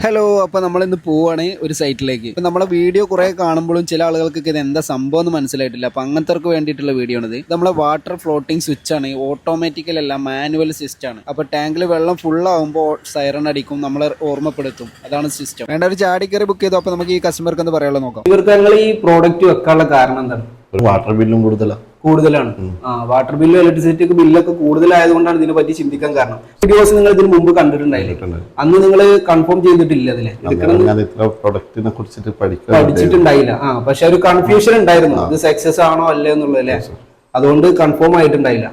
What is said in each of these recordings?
Hello, അപ്പോൾ നമ്മളിന്ന് പോവുകയാണ് ഒരു സൈറ്റിലേക്ക്. ഇപ്പം നമ്മളെ വീഡിയോ കുറേ കാണുമ്പോഴും ചില ആളുകൾക്ക് ഇത് എന്താ സംഭവം എന്ന് മനസ്സിലായിട്ടില്ല. അപ്പം അങ്ങനത്തെ വേണ്ടിയിട്ടുള്ള വീഡിയോ ആണിത്. നമ്മളെ വാട്ടർ ഫ്ലോട്ടിംഗ് സ്വിച്ച് ആണ്, ഓട്ടോമാറ്റിക്കൽ അല്ല, മാനുവൽ സിസ്റ്റം ആണ്. അപ്പോൾ ടാങ്കിൽ വെള്ളം ഫുൾ ആകുമ്പോൾ സൈറൺ അടിക്കും, നമ്മളെ ഓർമ്മപ്പെടുത്തും. അതാണ് സിസ്റ്റം. വേണ്ട ഒരു ചാടിക്കറി ബുക്ക് ചെയ്തു. അപ്പോൾ നമുക്ക് ഈ കസ്റ്റമർക്ക് എന്താ പറയാനുള്ള നോക്കാം. ഇവർക്ക് ഞങ്ങൾ ഈ പ്രോഡക്റ്റ് വെക്കാനുള്ള കാരണം എന്താണ്? വാട്ടർ ബില്ലും കൂടുതലാണ്. വാട്ടർ ബില്ലും ഇലക്ട്രിസിറ്റി ബില്ലൊക്കെ കൂടുതലായതുകൊണ്ടാണ് ഇതിനെ പറ്റി ചിന്തിക്കാൻ കാരണം. വീഡിയോസ് നിങ്ങൾ ഇതിന് മുമ്പ് കണ്ടിട്ടുണ്ടായില്ലേ? അന്ന് നിങ്ങൾ കൺഫേം ചെയ്തിട്ടില്ല അതിലെ പഠിച്ചിട്ടുണ്ടായില്ല. പക്ഷെ ഒരു കൺഫ്യൂഷൻ ഉണ്ടായിരുന്നു, ഇത് സക്സസ് ആണോ അല്ലേ എന്നുള്ളതല്ലേ. അതുകൊണ്ട് കൺഫേം ആയിട്ടുണ്ടായില്ല.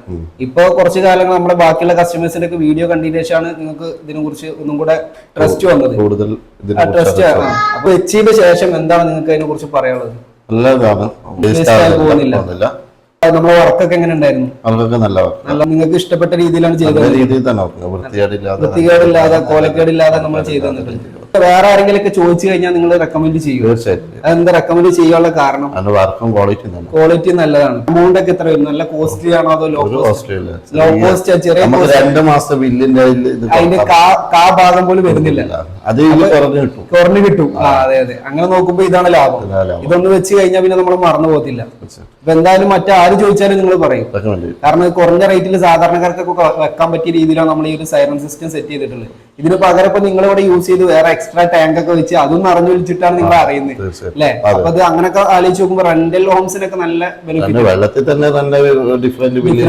ഇപ്പൊ കുറച്ചു കാലങ്ങൾ നമ്മുടെ ബാക്കിയുള്ള കസ്റ്റമേഴ്സിന്റെ ഒക്കെ വീഡിയോ കണ്ടതിന് ശേഷമാണ് നിങ്ങൾക്ക് ഇതിനെ കുറിച്ച് ഒന്നും കൂടെ ട്രസ്റ്റ് വന്നത്. ട്രസ്റ്റ് അപ്പൊ വെച്ചതിന് ശേഷം എന്താണ് നിങ്ങൾക്ക് അതിനെ കുറിച്ച് പറയാനുള്ളത്? നമ്മളെ വർക്കൊക്കെ എങ്ങനെ ഉണ്ടായിരുന്നു? നല്ല നിങ്ങൾക്ക് ഇഷ്ടപ്പെട്ട രീതിയിലാണ് ചെയ്തത്. വൃത്തികേടില്ലാതെ കോലക്കേടില്ലാതെ നമ്മൾ ചെയ്തു തന്നിട്ടുണ്ട്. വേറെ ആരെങ്കിലും ചോദിച്ചു കഴിഞ്ഞാൽ നിങ്ങൾ റെക്കമെൻഡ് ചെയ്യും? അതെന്താ റെക്കമെൻഡ് ചെയ്യാനുള്ള കാരണം? ക്വാളിറ്റി നല്ലതാണ്. എമൗണ്ട് ഒക്കെ എത്ര വരും? നല്ല കോസ്റ്റ്ലി ആണോ അതോ ലോ കോസ്റ്റ്? ചെറിയ 2 മാസത്തെ ബില്ലിന്റെ അതിന്റെ കാ ഭാഗം പോലും വരുന്നില്ല, കുറഞ്ഞു കിട്ടും. അതെ അതെ, അങ്ങനെ നോക്കുമ്പോ ഇതാണ് ലാഭം. ഇതൊന്ന് വെച്ച് കഴിഞ്ഞാൽ പിന്നെ നമ്മൾ മറന്നു പോകത്തില്ല. ഇപ്പൊ എന്തായാലും മറ്റാര് ചോദിച്ചാലും നിങ്ങൾ പറയും. കാരണം കുറഞ്ഞ റേറ്റിൽ സാധാരണക്കാർക്കൊക്കെ വെക്കാൻ പറ്റിയ രീതിയിലാണ് നമ്മൾ ഈ ഒരു സൈറൺ സിസ്റ്റം സെറ്റ് ചെയ്തിട്ടുള്ളത്. ഇതിന് പകരം ഇപ്പൊ നിങ്ങളിവിടെ യൂസ് ചെയ്ത് വേറെ എക്സ്ട്രാ ടാങ്ക് ഒക്കെ വെച്ച് അതൊന്നും അറിഞ്ഞു വിളിച്ചിട്ടാണ് നിങ്ങൾ അറിയുന്നത് അല്ലെ. അപ്പൊ അത് അങ്ങനെയൊക്കെ ആലോചിച്ച് നോക്കുമ്പോ റെന്റൽ ഹോംസിനൊക്കെ നല്ല ബെനിഫിറ്റ്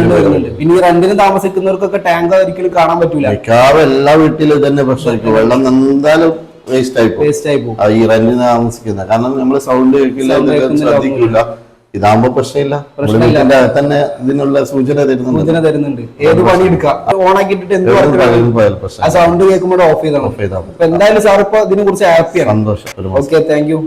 വരുന്നുണ്ട്. പിന്നെ ഈ റെന്റിന് താമസിക്കുന്നവർക്കൊക്കെ ടാങ്ക് ഒരിക്കലും കാണാൻ പറ്റൂല. എല്ലാ വീട്ടിലും തന്നെ പ്രശ്നമായിരിക്കും, വെള്ളം എന്തായാലും വേസ്റ്റ് ആയി പോകും ഈ റെന്റിന് താമസിക്കുന്ന. കാരണം നമ്മള് സൗണ്ട് കേൾക്കില്ല, ശ്രദ്ധിക്കില്ല. ഇതാകുമ്പോ പ്രശ്നമില്ല, തന്നെ ഇതിനുള്ള സൂചന തരുന്നുണ്ട്. ഏത് പണി എടുക്കാം, ഓൺ ആക്കിയിട്ട് എന്ത് സൗണ്ട് കേൾക്കുമ്പോൾ ഓഫ് ചെയ്താൽ. എന്തായാലും സാർ ഇപ്പൊ ഇതിനെ കുറിച്ച് ഹാപ്പിയാണ്. സന്തോഷം. Okay, thank you.